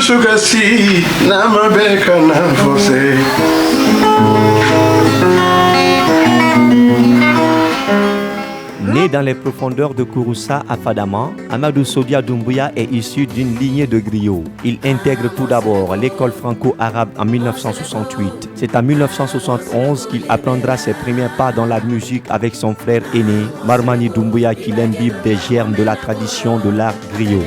Sukasi na mabeka na forcé. Né dans les profondeurs de Kouroussa à Fadama, Amadou Sodia Doumbouya est issu d'une lignée de griots. Il intègre tout d'abord l'école franco-arabe en 1968. C'est en 1971 qu'il apprendra ses premiers pas dans la musique avec son frère aîné, Marmani Doumbouya, qui l'imbibe des germes de la tradition de l'art griot.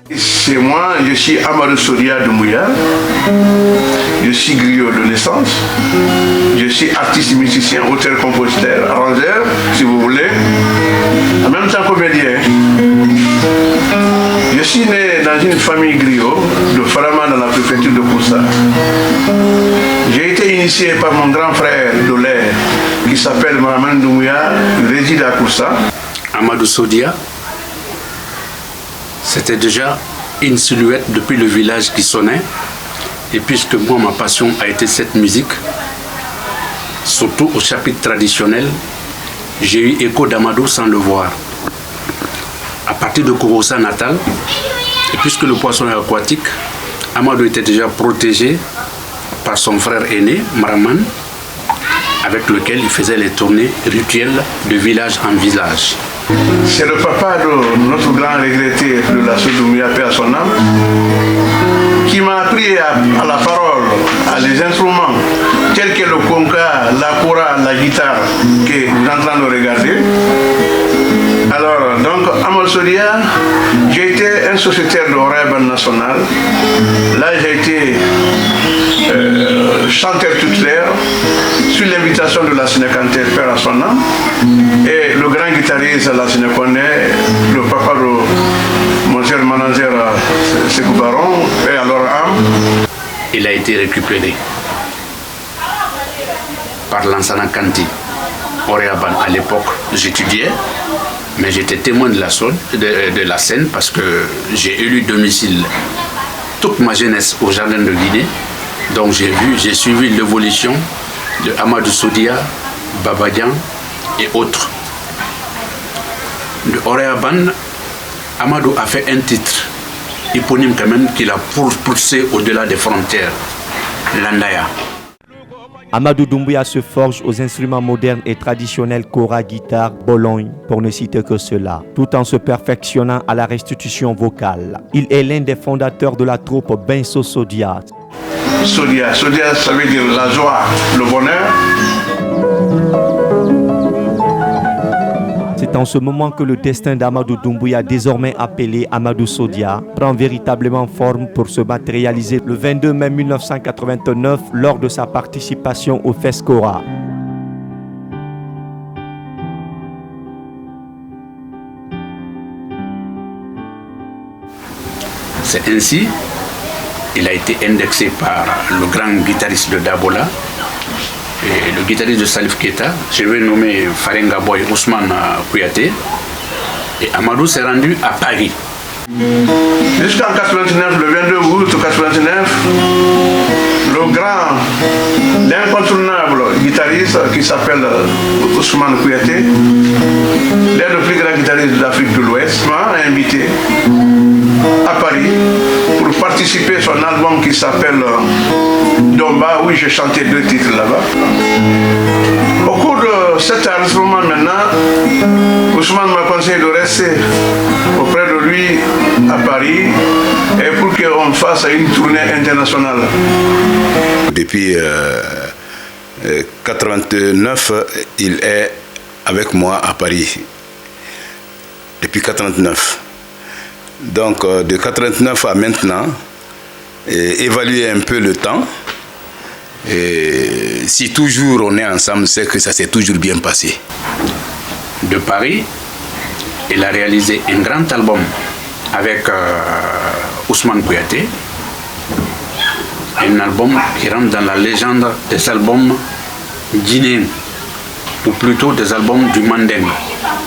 C'est moi, je suis Amadou Sodia Doumbouya, je suis griot de naissance, je suis artiste, musicien, auteur, compositeur, arrangeur, si vous voulez, en même temps comédien. Je suis né dans une famille griot de Farama dans la préfecture de Koussa. J'ai été initié par mon grand frère de l'air qui s'appelle Marmani Doumbouya, il réside à Koussa. Amadou Sodia, c'était déjà une silhouette depuis le village qui sonnait. Et puisque moi, ma passion a été cette musique, surtout au chapitre traditionnel, j'ai eu écho d'Amadou sans le voir. À partir de Kouroussa natal, et puisque le poisson est aquatique, Amadou était déjà protégé par son frère aîné, Maraman, avec lequel il faisait les tournées rituelles de village en village. C'est le papa de notre grand regretté de la Doumbouya, paix à son âme, qui m'a appris à la parole, à les instruments, tels que le conga, la kora, la guitare, que vous êtes en train de regarder. Alors, donc, Amadou Sodia, j'ai été un sociétaire de Oraban national. Là, j'ai été chanteur tutélaire sur l'invitation de la Sénécanté, père à son âme. Et le grand guitariste, la Sénéconais, le papa de mon cher manager, Sekou Baron, et à leur âme. Il a été récupéré par Lansana Kanti, Oraban. À l'époque, j'étudiais, mais j'étais témoin de la scène parce que j'ai élu domicile toute ma jeunesse au jardin de Guinée. Donc j'ai suivi l'évolution de Amadou Sodia, Babadian et autres. De Oraban, Amadou a fait un titre éponyme quand même qu'il a poussé au-delà des frontières, Landaya. Amadou Doumbouya se forge aux instruments modernes et traditionnels kora, guitare, bologne, pour ne citer que cela, tout en se perfectionnant à la restitution vocale. Il est l'un des fondateurs de la troupe Benso Sodia. Sodia, ça veut dire la joie, le bonheur. C'est en ce moment que le destin d'Amadou Doumbouya, désormais appelé Amadou Sodia, prend véritablement forme pour se matérialiser le 22 mai 1989 lors de sa participation au FESCORA. C'est ainsi qu'il a été indexé par le grand guitariste de Dabola et le guitariste de Salif Keita. Je vais nommer Farenga Boy Ousmane Kouyaté. Et Amadou s'est rendu à Paris. Jusqu'en 89, le 22 août 89, le grand, l'incontournable guitariste qui s'appelle Ousmane Kouyaté, l'un des plus grands guitaristes d'Afrique de l'Ouest, m'a invité à Paris pour participer à son album qui s'appelle Domba, où j'ai chanté 2 titres là-bas. Au cours de cet enregistrement maintenant, Ousmane m'a conseillé de rester auprès de lui à Paris et pour qu'on fasse une tournée internationale. Depuis 89, il est avec moi à Paris. Depuis 89. Donc de 89 à maintenant, évaluer un peu le temps. Et si toujours on est ensemble, c'est que ça s'est toujours bien passé. De Paris, il a réalisé un grand album avec Ousmane Kouyaté. un album qui rentre dans la légende des albums guinéens, ou plutôt des albums du Mandeng.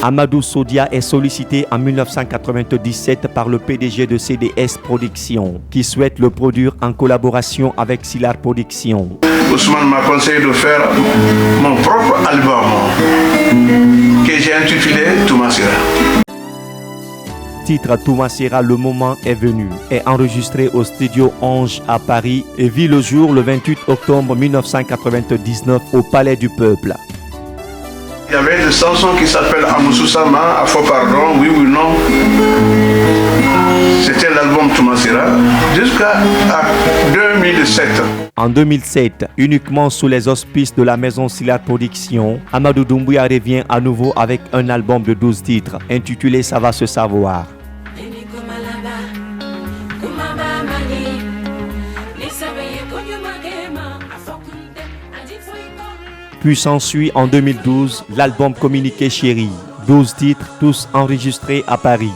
Amadou Sodia est sollicité en 1997 par le PDG de CDS Productions, qui souhaite le produire en collaboration avec Silar Productions. Ousmane m'a conseillé de faire mon propre album que j'ai intitulé Toumassira. Titre Toumassira, le moment est venu, est enregistré au studio Ange à Paris et vit le jour le 28 octobre 1999 au Palais du Peuple. Il y avait des chansons qui s'appellent Amoussou Sama, Afo Pardon, Oui ou Non. C'était l'album Toumassira jusqu'à 2007. En 2007, uniquement sous les auspices de la maison Silar Productions, Amadou Doumbouya revient à nouveau avec un album de 12 titres intitulé Ça va se savoir. Puis s'ensuit en 2012 l'album Communiqué Chéri, 12 titres tous enregistrés à Paris.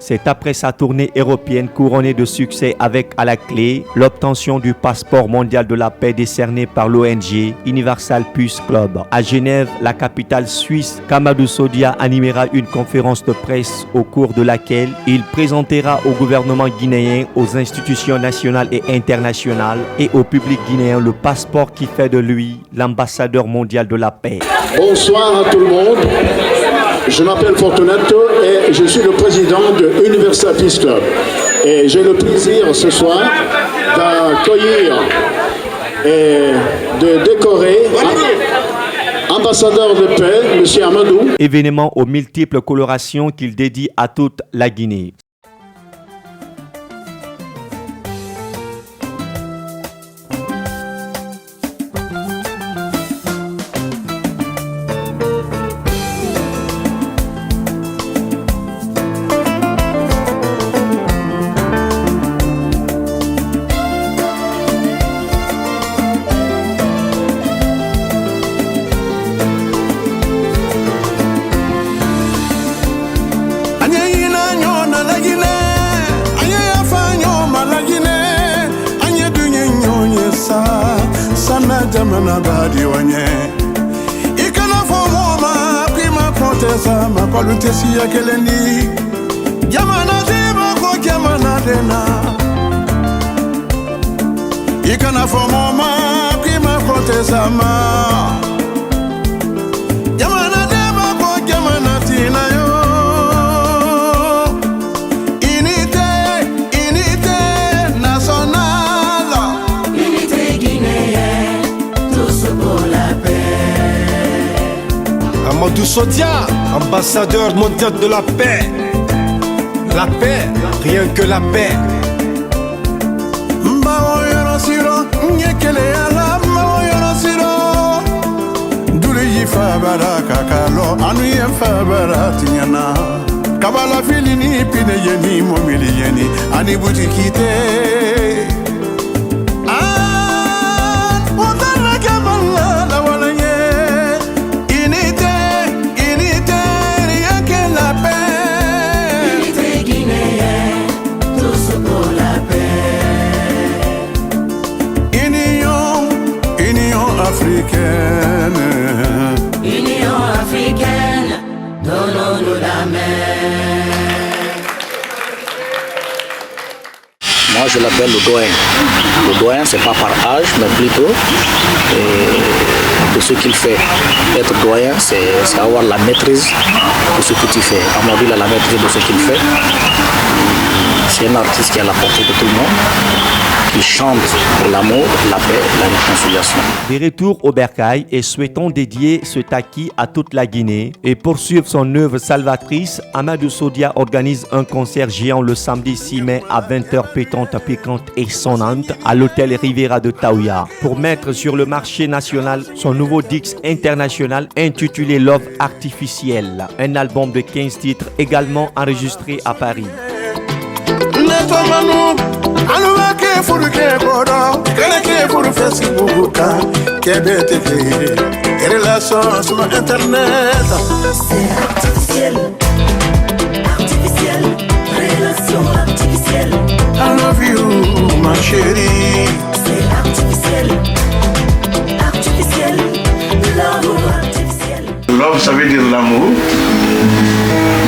C'est après sa tournée européenne couronnée de succès avec à la clé l'obtention du passeport mondial de la paix décerné par l'ONG Universal Peace Club à Genève, la capitale suisse, qu'Amadou Sodia animera une conférence de presse au cours de laquelle il présentera au gouvernement guinéen, aux institutions nationales et internationales et au public guinéen le passeport qui fait de lui l'ambassadeur mondial de la paix. Bonsoir à tout le monde. Je m'appelle Fortunato et je suis le président de Universal Peace Club. Et j'ai le plaisir ce soir d'accueillir et de décorer ambassadeur de paix, M. Amadou. Événement aux multiples colorations qu'il dédie à toute la Guinée. Amadou Sodia, ambassadeur mondial de la paix. La paix, rien que la paix. Kabala filini pine yeni momili yeni ani butikite. Ah africaine. Union africaine, donnons-nous la main. Moi, je l'appelle le doyen. Le doyen, c'est pas par âge, mais plutôt de ce qu'il fait. Être doyen, c'est avoir la maîtrise de ce que tu fais. Amadou, il a la maîtrise de ce qu'il fait. C'est un artiste qui a la portée de tout le monde, qui chante pour l'amour, la paix, la réconciliation. De retour au Bercail et souhaitons dédier ce taki à toute la Guinée et poursuivre son œuvre salvatrice, Amadou Sodia organise un concert géant le samedi 6 mai à 20h pétante, piquante et sonnante à l'hôtel Riviera de Taouya pour mettre sur le marché national son nouveau disque international intitulé Love Artificiel, un album de 15 titres également enregistré à Paris. Relations sur internet. C'est artificiel, artificiel, relation artificielle. I love you, ma chérie. C'est artificiel, artificiel, love artificiel. Love, ça veut dire l'amour.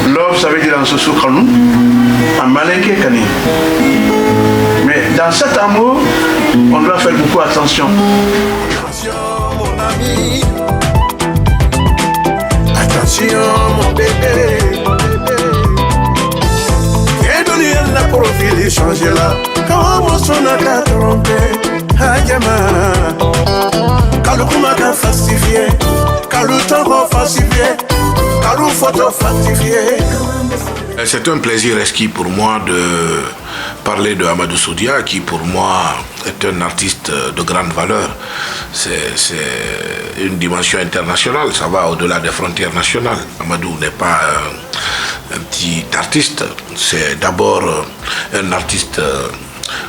Love, ça veut dire en Sousoukanou, en Malinké Kani. Mais dans cet amour, on doit faire beaucoup attention. Attention, mon ami. Attention, mon bébé. Et donner la profil changer là. Quand on sonne à la trompette, Hadjama. Quand le kuma a falsifié, quand le temps va falsifier, quand le photo falsifié. C'est un plaisir exquis pour moi de parler de Amadou Sodia, qui pour moi est un artiste de grande valeur. C'est une dimension internationale, ça va au-delà des frontières nationales. Amadou n'est pas un petit artiste, c'est d'abord un artiste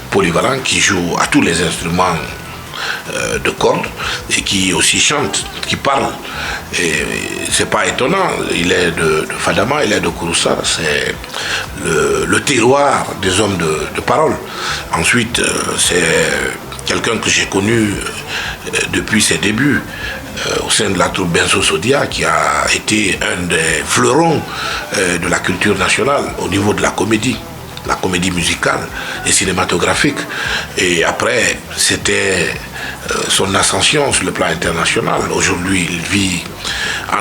polyvalent qui joue à tous les instruments de cordes et qui aussi chante, qui parle. Et c'est pas étonnant, il est de Fadama, il est de Kouroussa, c'est le terroir des hommes de parole. Ensuite, c'est quelqu'un que j'ai connu depuis ses débuts au sein de la troupe Benzo Sodia, qui a été un des fleurons de la culture nationale au niveau de la comédie musicale et cinématographique. Et après, c'était son ascension sur le plan international. Aujourd'hui, il vit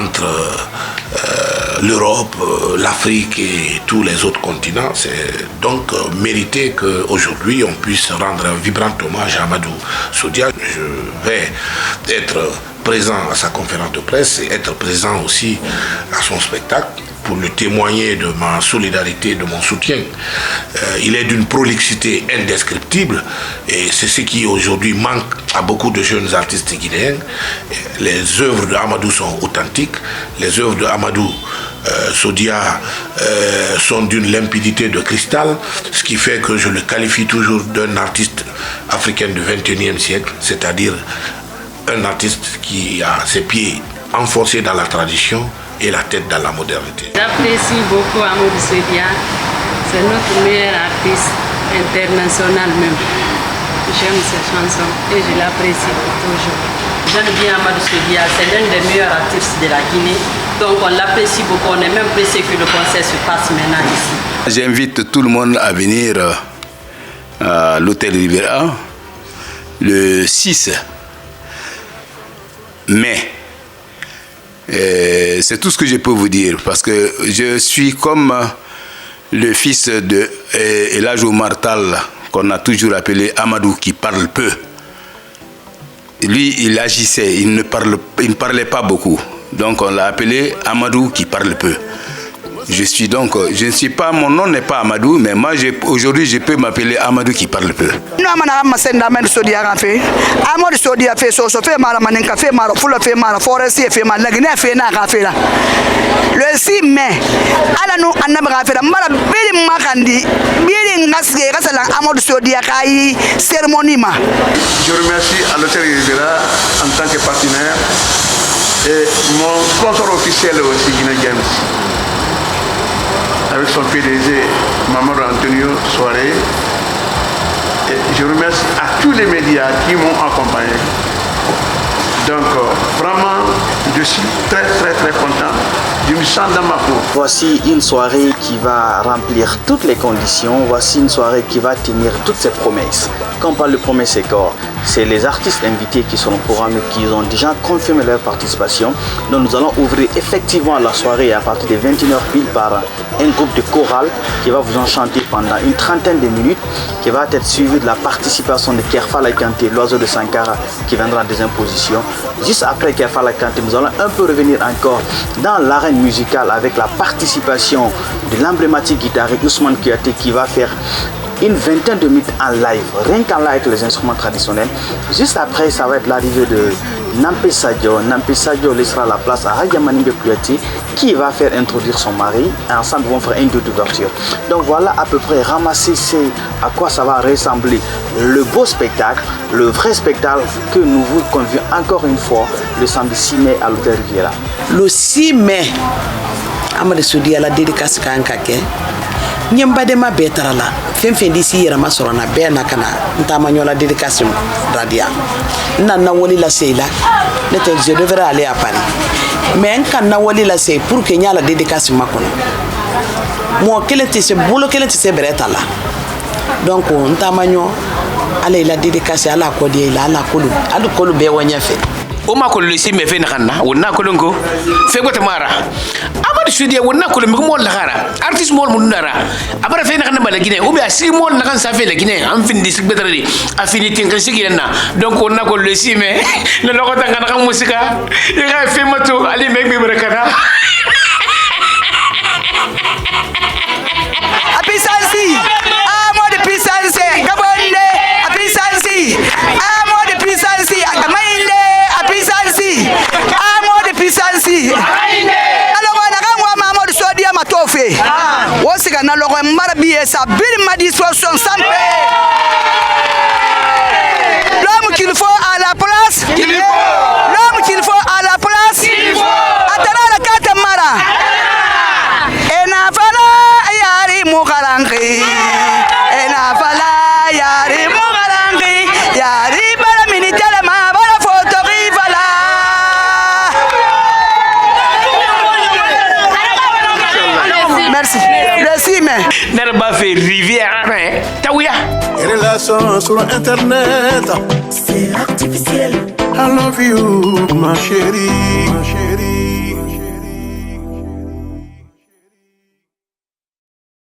entre l'Europe, l'Afrique et tous les autres continents. C'est donc mérité qu'aujourd'hui, on puisse rendre un vibrant hommage à Amadou Sodia. Je vais être présent à sa conférence de presse et être présent aussi à son spectacle pour lui témoigner de ma solidarité, de mon soutien. Il est d'une prolixité indescriptible et c'est ce qui aujourd'hui manque à beaucoup de jeunes artistes guinéens. Les œuvres de Amadou sont authentiques, les œuvres de Amadou Sodia sont d'une limpidité de cristal, ce qui fait que je le qualifie toujours d'un artiste africain du XXIe siècle, c'est-à-dire un artiste qui a ses pieds enfoncés dans la tradition et la tête dans la modernité. J'apprécie beaucoup Amadou Sodia, c'est notre meilleur artiste international même. J'aime ses chansons et je l'apprécie toujours. J'aime bien Amadou Sodia, c'est l'un des meilleurs artistes de la Guinée, donc on l'apprécie beaucoup, on est même pressé que le concert se passe maintenant ici. J'invite tout le monde à venir à l'hôtel Riviera le 6 mai. C'est tout ce que je peux vous dire parce que je suis comme le fils de Elhadj Omar Tall, qu'on a toujours appelé Amadou, qui parle peu. Lui, il agissait, il ne parlait pas beaucoup. Donc on l'a appelé Amadou qui parle peu. Je ne suis pas, mon nom n'est pas Amadou, mais moi aujourd'hui je peux m'appeler Amadou qui parle peu. Amadou Sodia fait so fait mara maninka fait mara fula fait mara forestier fait mara lagine fait na ka fait là. Le 6 mai, ala nous annabi ka fait mara biri makandi biri ngasge kasala Amadou Sodia kai cérémonie ma. Je remercie à l'hôtel Riviera en tant que partenaire et mon sponsor officiel aussi Guinée James, avec son PDG Mamadou Antonio Soiré. Et je remercie à tous les médias qui m'ont accompagné. Donc, vraiment, je suis très, très, très content. Je me sens dans ma peau. Voici une soirée qui va remplir toutes les conditions. Voici une soirée qui va tenir toutes ses promesses. Quand on parle de promesses, c'est quoi? C'est les artistes invités qui sont au programme, qui ont déjà confirmé leur participation. Donc nous allons ouvrir effectivement la soirée à partir de 21h pile par un groupe de chorale qui va vous enchanter pendant une trentaine de minutes, qui va être suivi de la participation de Kerfala Kanté, l'oiseau de Sankara, qui viendra en deuxième position. Juste après Kerfala Kanté, nous allons un peu revenir encore dans l'arène musicale avec la participation de l'emblématique guitariste Ousmane Kouyaté qui va faire une vingtaine de minutes en live, rien qu'en live avec les instruments traditionnels. Juste après, ça va être l'arrivée de Nampé Sadio. Nampé Sadio laissera la place à Hadja Maningbe Kouyaté qui va faire introduire son mari. Et ensemble, ils vont faire une double ouverture. Donc voilà à peu près ramasser à quoi ça va ressembler le beau spectacle, le vrai spectacle que nous vous convions encore une fois le samedi 6 mai à l'hôtel Riviera. Le 6 mai, Amadou Sodia la dédicace Kankake. Nyambadema betarala fenfen disi yera masorona be na kana ntamanyola dédication radia na woli la seila nete je devrais aller à Paris mais en kana woli la sei pour que nyala dédication makono mo kelete se bolo kelete se beretala donc ntamanyo ale la dédication ala ko die la ala kolu be wanya fe o ma ko le si me fe na kana wonna ko longo fe gote mara Amadou Sodia wonna ko le mo la gara artiste mo mun dara abara fe na kana bala Guinée ou bien si mo na kan sa fe la Guinée am fin dis betrali affinité kan sigi na donc wonna ko le si me le loko tanga na kan musika e ga fe mato ali mek bi barakana apisansi amo de pisansi gabonde apisansi amo de pisansi agamainde apisansi amo de pisansi alors on a quand moi Amadou Sodia matofe wosika na logo mbara biye sa bir ma disposition sans paix l'homme qu'il faut à la place l'homme qu'il faut à la place atara la carte mara ena fala yari mukarangi ena fala yari mukarangi yari bara minitele ma bara photo rivala merci merci mais Nerba fait rivière hein tawia Relation sur internet, c'est artificiel. I love you, ma chérie, ma chérie.